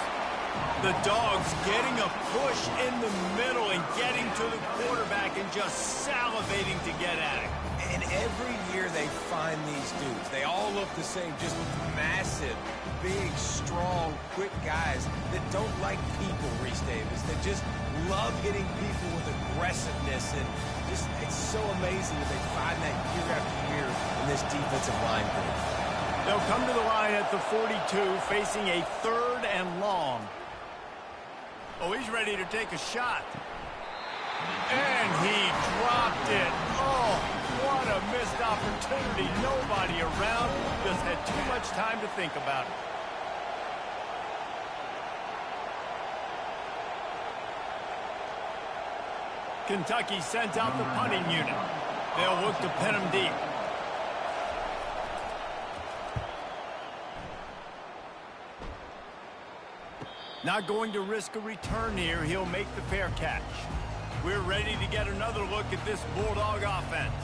The Dogs getting a push in the middle and getting to the quarterback and just salivating to get at it. And every year they find these dudes. They all look the same, just massive, big, strong, quick guys that don't like people, Reese Davis. They just love hitting people with aggressiveness. And just it's so amazing that they find that year after year in this defensive line group. They'll come to the line at the 42, facing a 3rd and long. Oh, he's ready to take a shot. And he dropped it. Oh, what a missed opportunity. Nobody around. Just had too much time to think about it. Kentucky sends out the punting unit. They'll look to pin him deep. Not going to risk a return here. He'll make the fair catch. We're ready to get another look at this Bulldog offense.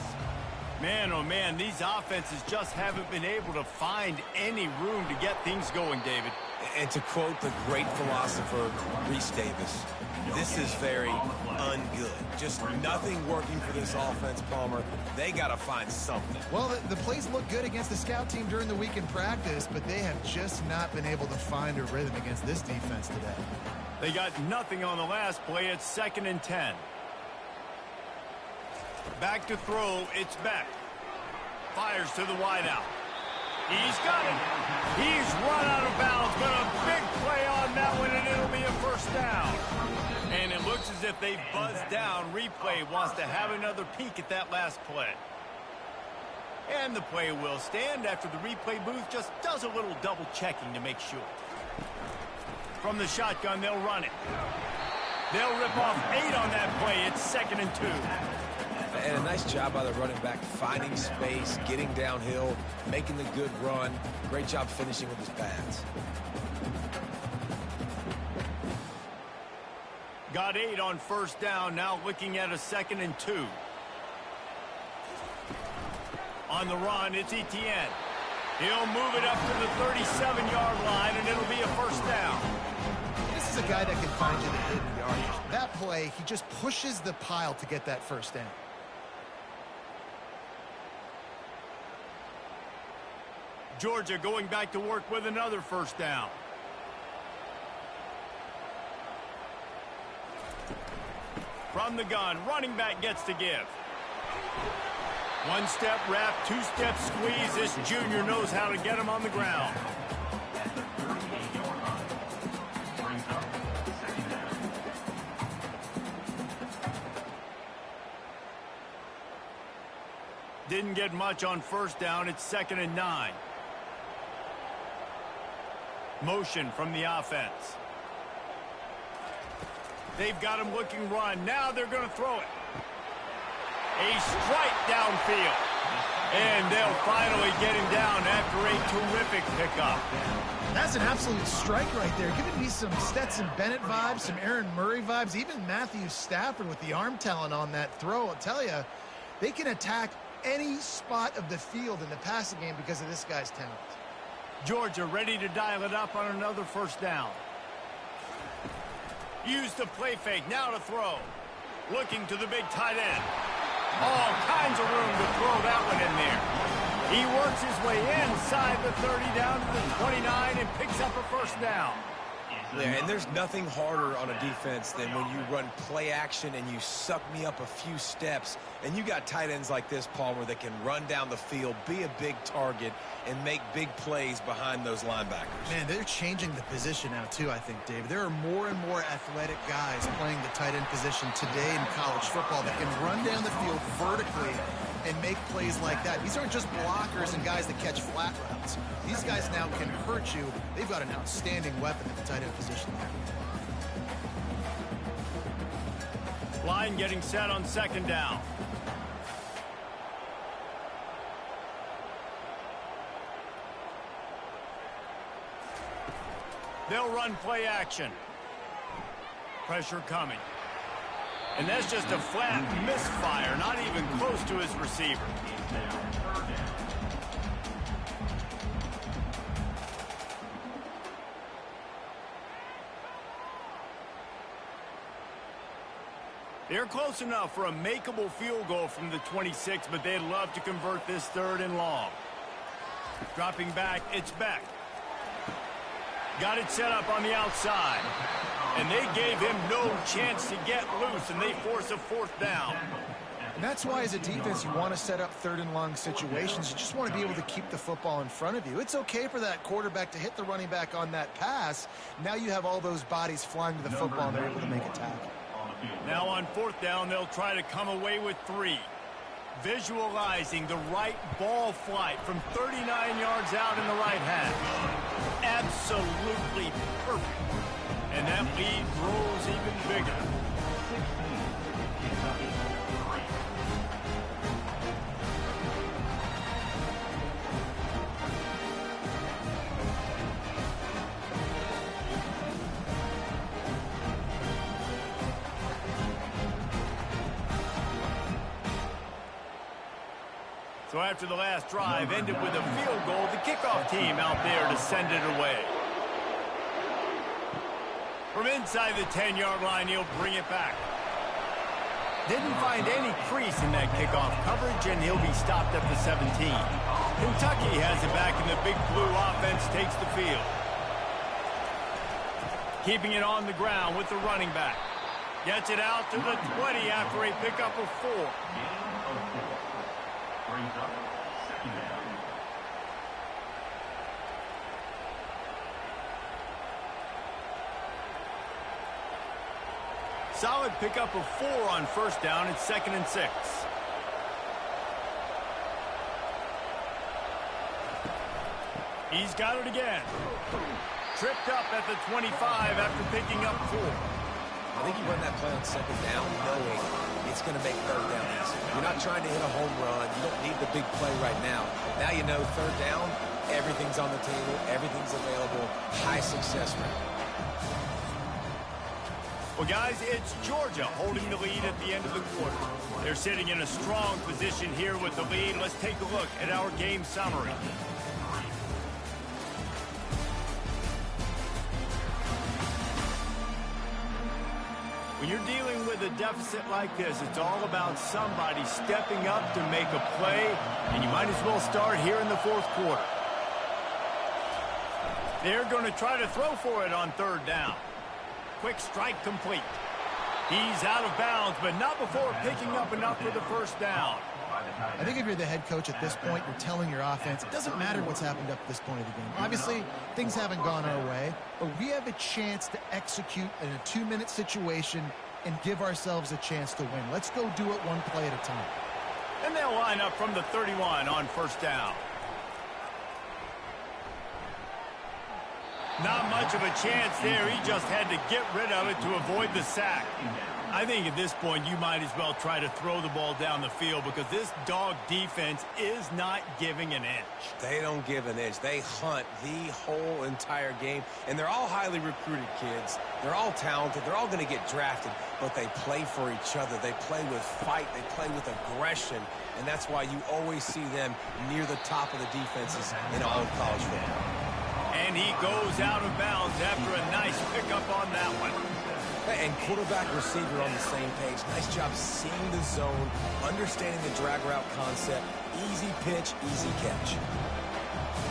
Man, oh man, these offenses just haven't been able to find any room to get things going, David. And to quote the great philosopher, Reese Davis, this is very ungood. Just nothing working for this offense, Palmer. They got to find something. Well, the plays look good against the scout team during the week in practice, but they have just not been able to find a rhythm against this defense today. They got nothing on the last play. It's 2nd and 10. Back to throw. It's Beck. Fires to the wideout. He's got it. He's run out of bounds, but a big play on that one, and it'll be a first down. And it looks as if they buzzed down. Replay wants to have another peek at that last play. And the play will stand after the replay booth just does a little double checking to make sure. From the shotgun, they'll run it. They'll rip off 8 on that play. It's 2nd and 2. And a nice job by the running back, finding space, getting downhill, making the good run. Great job finishing with his pads. Got 8 on first down, now looking at a 2nd and 2. On the run, it's Etienne. He'll move it up to the 37-yard line, and it'll be a first down. This is a guy that can find you the hidden yardage. That play, he just pushes the pile to get that first down. Georgia going back to work with another first down. From the gun, running back gets to give. 1-step wrap, 2-step squeeze. This junior knows how to get him on the ground. Didn't get much on first down. It's 2nd and 9. Motion from the offense. They've got him looking run. Now they're going to throw it. A strike downfield. And they'll finally get him down after a terrific pickup. That's an absolute strike right there. Giving me some Stetson Bennett vibes, some Aaron Murray vibes, even Matthew Stafford with the arm talent on that throw. I'll tell you, they can attack any spot of the field in the passing game because of this guy's talent. Georgia ready to dial it up on another first down. Use the play fake, now to throw. Looking to the big tight end. All kinds of room to throw that one in there. He works his way inside the 30 down to the 29 and picks up a first down. Yeah, and there's nothing harder on a defense than when you run play action and you suck me up a few steps. And you got tight ends like this, Palmer, that can run down the field, be a big target, and make big plays behind those linebackers. Man, they're changing the position now, too, I think, Dave. There are more and more athletic guys playing the tight end position today in college football that can run down the field vertically and make plays like that. These aren't just blockers and guys that catch flat routes. These guys now can hurt you. They've got an outstanding weapon at the tight end position there. Line getting set on second down. They'll run play action. Pressure coming. And that's just a flat misfire, not even close to his receiver. They're close enough for a makeable field goal from the 26, but they'd love to convert this third and long. Dropping back, it's Beck. Got it set up on the outside. And they gave him no chance to get loose, and they force a fourth down. And that's why, as a defense, you want to set up third and long situations. You just want to be able to keep the football in front of you. It's okay for that quarterback to hit the running back on that pass. Now you have all those bodies flying to the football, and they're able to make a tackle. Now on fourth down, they'll try to come away with 3. Visualizing the right ball flight from 39 yards out in the right half. Absolutely perfect. And that lead grows even bigger. So after the last drive ended with a field goal, the kickoff team out there to send it away. From inside the 10-yard line, he'll bring it back. Didn't find any crease in that kickoff coverage, and he'll be stopped at the 17. Kentucky has it back, and the Big Blue offense takes the field. Keeping it on the ground with the running back. Gets it out to the 20 after a pickup of 4. Brings up second down. Solid pickup of 4 on first down. It's 2nd and 6. He's got it again. Tripped up at the 25 after picking up 4. I think you run that play on second down knowing it's going to make third down easy. You're not trying to hit a home run. You don't need the big play right now. Now you know third down, everything's on the table, everything's available, high success rate. Well, guys, it's Georgia holding the lead at the end of the quarter. They're sitting in a strong position here with the lead. Let's take a look at our game summary. When you're dealing with a deficit like this, it's all about somebody stepping up to make a play, and you might as well start here in the fourth quarter. They're going to try to throw for it on third down. Quick strike complete. He's out of bounds, but not before picking up enough for the first down. I think if you're the head coach at this point, you're telling your offense, it doesn't matter what's happened up to this point of the game. Obviously, things haven't gone our way, but we have a chance to execute in a 2-minute situation and give ourselves a chance to win. Let's go do it one play at a time. And they'll line up from the 31 on first down. Not much of a chance there. He just had to get rid of it to avoid the sack. I think at this point you might as well try to throw the ball down the field because this dog defense is not giving an inch. They don't give an inch. They hunt the whole entire game. And they're all highly recruited kids. They're all talented. They're all going to get drafted. But they play for each other. They play with fight. They play with aggression. And that's why you always see them near the top of the defenses in all of college football. And he goes out of bounds after a nice pickup on that one. And quarterback receiver on the same page. Nice job seeing the zone, understanding the drag route concept. Easy pitch, easy catch.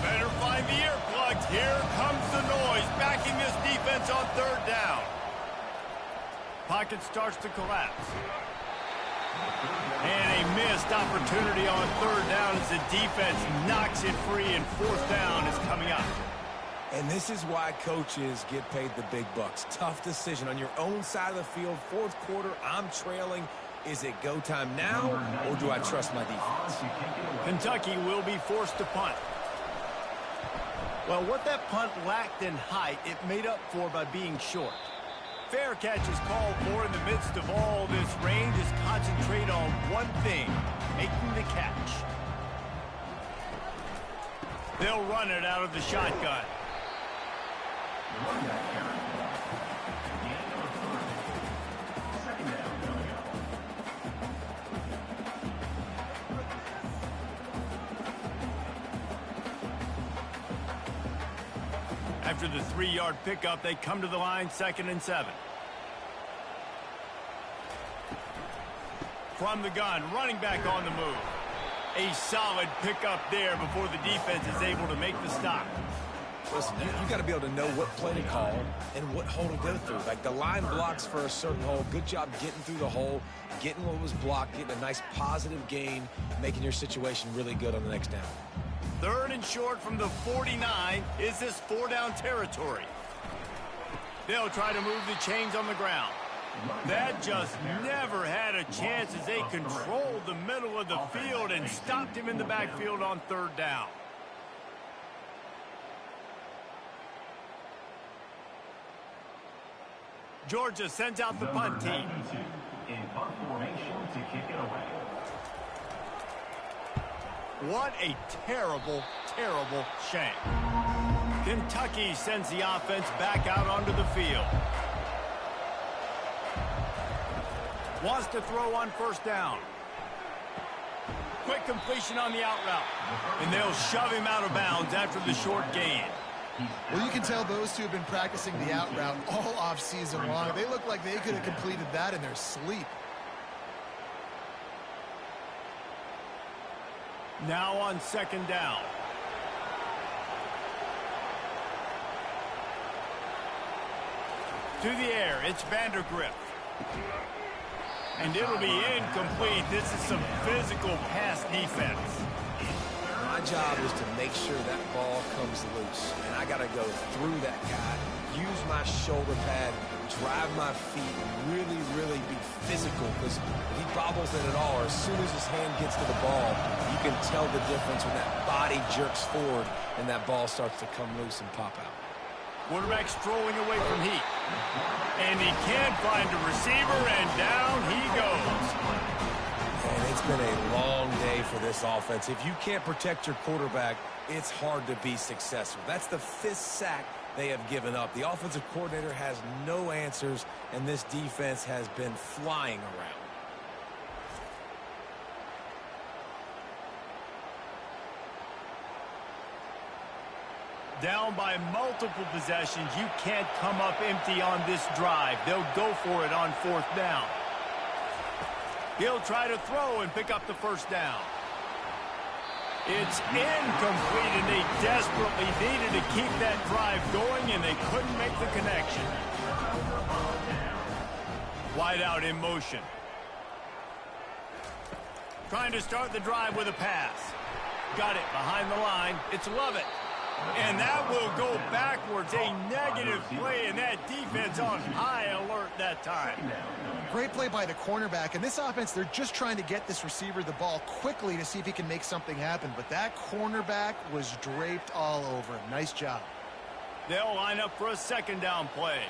Better find the earplugs. Here comes the noise, backing this defense on third down. Pocket starts to collapse. And a missed opportunity on third down as the defense knocks it free, and fourth down is coming up. And this is why coaches get paid the big bucks. Tough decision on your own side of the field. Fourth quarter, I'm trailing. Is it go time now, or do I trust my defense? Kentucky will be forced to punt. Well, what that punt lacked in height, it made up for by being short. Fair catch is called for. In the midst of all this rain, just concentrate on one thing, making the catch. They'll run it out of the shotgun. After the 3-yard pickup, they come to the line, 2nd and 7. From the gun, running back on the move. A solid pickup there before the defense is able to make the stop. Listen, you got to be able to know what play to call and what hole to go through. Like the line blocks for a certain hole. Good job getting through the hole, getting what was blocked, getting a nice positive gain, making your situation really good on the next down. 3rd and short from the 49. Is this 4-down territory? They'll try to move the chains on the ground. That just never had a chance as they controlled the middle of the field and stopped him in the backfield on 3rd down. Georgia sends out the punt team. In punt formation to kick it away. What a terrible, terrible shame. Kentucky sends the offense back out onto the field. Wants to throw on 1st down. Quick completion on the out route. And they'll shove him out of bounds after the short gain. Well, you can tell those two have been practicing the out route all off-season long. They look like they could have completed that in their sleep. Now on 2nd down. To the air, it's Vandergrift. And it'll be incomplete. This is some physical pass defense. My job is to make sure that ball comes loose. And I got to go through that guy, use my shoulder pad, drive my feet, really, really be physical. Because if he bobbles it at all, or as soon as his hand gets to the ball, you can tell the difference when that body jerks forward and that ball starts to come loose and pop out. Quarterback strolling away from heat. And he can't find a receiver, and down he goes. And it's been a long day for this offense. If you can't protect your quarterback, it's hard to be successful. That's the 5th sack they have given up. The offensive coordinator has no answers, and this defense has been flying around. Down by multiple possessions, you can't come up empty on this drive. They'll go for it on 4th down. He'll try to throw and pick up the 1st down. It's incomplete, and they desperately needed to keep that drive going, and they couldn't make the connection. Wide out in motion. Trying to start the drive with a pass. Got it behind the line. It's Lovett. And that will go backwards. A negative play, and that defense on high alert that time. Great play by the cornerback. And this offense, they're just trying to get this receiver the ball quickly to see if he can make something happen. But that cornerback was draped all over him. Nice job. They'll line up for a second down play.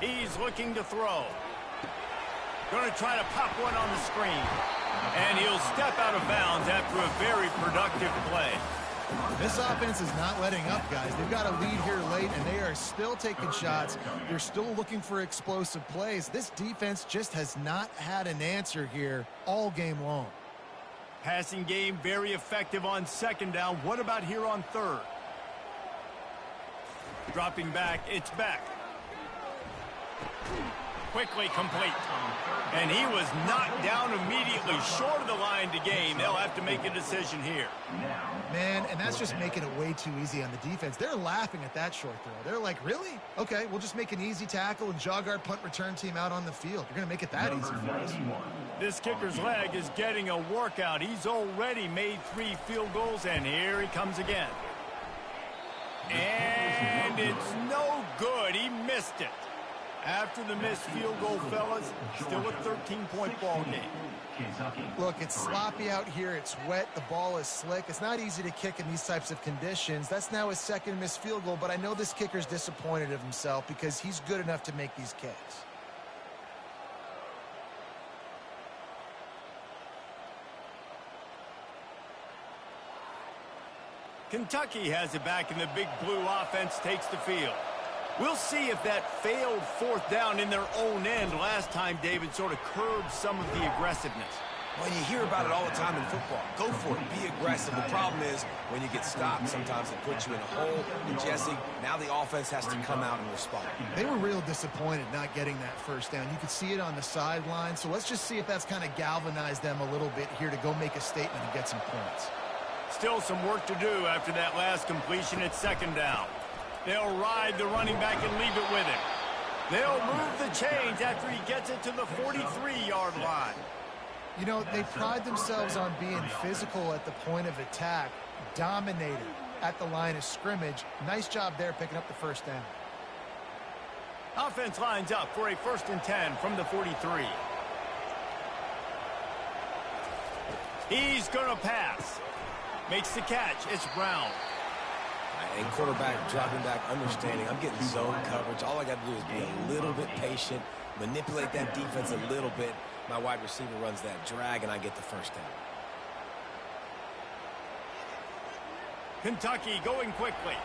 He's looking to throw. Going to try to pop one on the screen. And he'll step out of bounds after a very productive play. This offense is not letting up, guys. They've got a lead here late, and they are still taking shots. They're still looking for explosive plays. This defense just has not had an answer here all game long. Passing game very effective on second down. What about here on third? Dropping back, it's back. Quickly complete. And he was knocked down immediately short of the line to gain. They'll have to make a decision here. Man, and that's just making it way too easy on the defense. They're laughing at that short throw. They're like, really? Okay, we'll just make an easy tackle and jog our punt return team out on the field. You're going to make it that easy for us. This kicker's leg is getting a workout. He's already made 3 field goals, and here he comes again. And it's no good. He missed it. After the missed field goal, fellas, still a 13-point ball game. Look, it's sloppy out here. It's wet. The ball is slick. It's not easy to kick in these types of conditions. That's now his second missed field goal, but I know this kicker's disappointed of himself because he's good enough to make these kicks. Kentucky has it back, and the big blue offense takes the field. We'll see if that failed fourth down in their own end last time, David, sort of curbed some of the aggressiveness. Well, you hear about it all the time in football. Go for it. Be aggressive. The problem is when you get stopped, sometimes it puts you in a hole. And, Jesse, now the offense has to come out and respond. They were real disappointed not getting that first down. You could see it on the sideline. So let's just see if that's kind of galvanized them a little bit here to go make a statement and get some points. Still some work to do after that last completion at second down. They'll ride the running back and leave it with him. They'll move the chains after he gets it to the 43-yard line. You know, they pride themselves on being physical at the point of attack, dominated at the line of scrimmage. Nice job there picking up the first down. Offense lines up for a 1st and 10 from the 43. He's going to pass. Makes the catch. It's Brown. And quarterback dropping back, understanding I'm getting zone coverage. All I got to do is be a little bit patient, manipulate that defense a little bit. My wide receiver runs that drag, and I get the first down. Kentucky going quickly.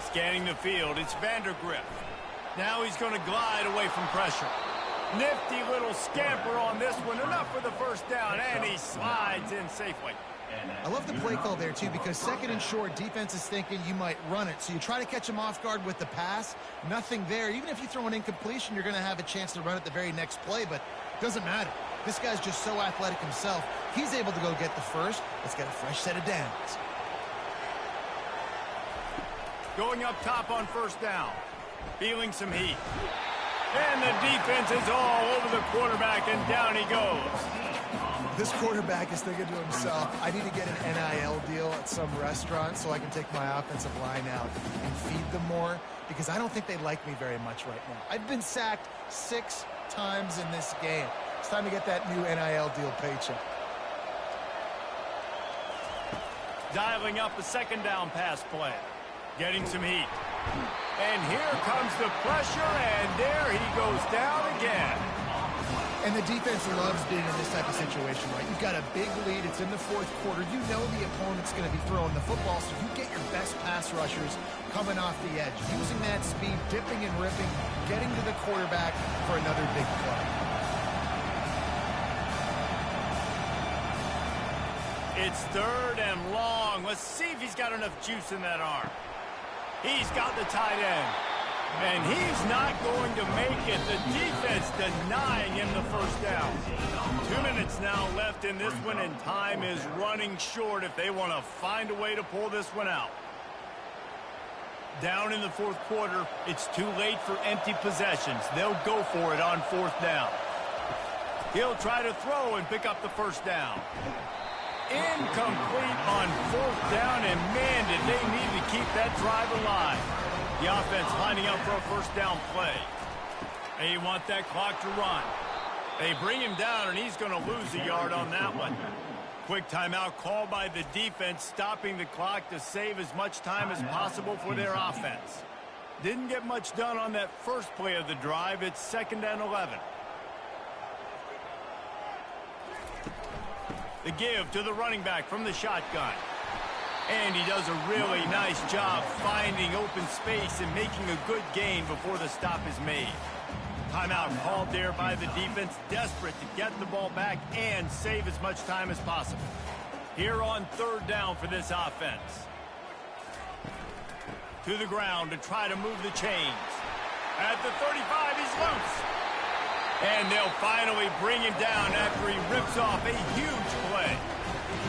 Scanning the field, it's Vandergrift. Now he's going to glide away from pressure. Nifty little scamper on this one. Enough for the first down, and he slides in safely. I love the play call there, too, because second and short, defense is thinking you might run it. So you try to catch him off guard with the pass. Nothing there. Even if you throw an incompletion, you're going to have a chance to run it the very next play, but it doesn't matter. This guy's just so athletic himself. He's able to go get the first. Let's get a fresh set of downs. Going up top on first down. Feeling some heat. And the defense is all over the quarterback, and down he goes. This quarterback is thinking to himself, I need to get an NIL deal at some restaurant so I can take my offensive line out and feed them more, because I don't think they like me very much right now. I've been sacked 6 times in this game. It's time to get that new NIL deal paycheck. Dialing up a second down pass play. Getting some heat. And here comes the pressure, and there he goes down again. And the defense loves being in this type of situation, right? You've got a big lead. It's in the fourth quarter. You know the opponent's going to be throwing the football, so you get your best pass rushers coming off the edge, using that speed, dipping and ripping, getting to the quarterback for another big play. It's 3rd and long. Let's see if he's got enough juice in that arm. He's got the tight end. And he's not going to make it. The defense denying him the first down. 2 minutes now left in this one, and time is running short if they want to find a way to pull this one out. Down in the fourth quarter, it's too late for empty possessions. They'll go for it on 4th down. He'll try to throw and pick up the first down. Incomplete on 4th down, and man, did they need to keep that drive alive. The offense lining up for a first down play. They want that clock to run. They bring him down, and he's going to lose a yard on that one. Quick timeout called by the defense, stopping the clock to save as much time as possible for their offense. Didn't get much done on that first play of the drive. It's 2nd and 11. The give to the running back from the shotgun. And he does a really nice job finding open space and making a good gain before the stop is made. Timeout called there by the defense, desperate to get the ball back and save as much time as possible. Here on 3rd down for this offense. To the ground to try to move the chains. At the 35, he's loose. And they'll finally bring him down after he rips off a huge play.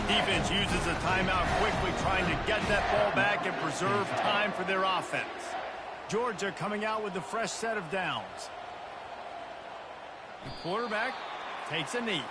Defense uses a timeout quickly, trying to get that ball back and preserve time for their offense. Georgia coming out with a fresh set of downs. The quarterback takes a knee.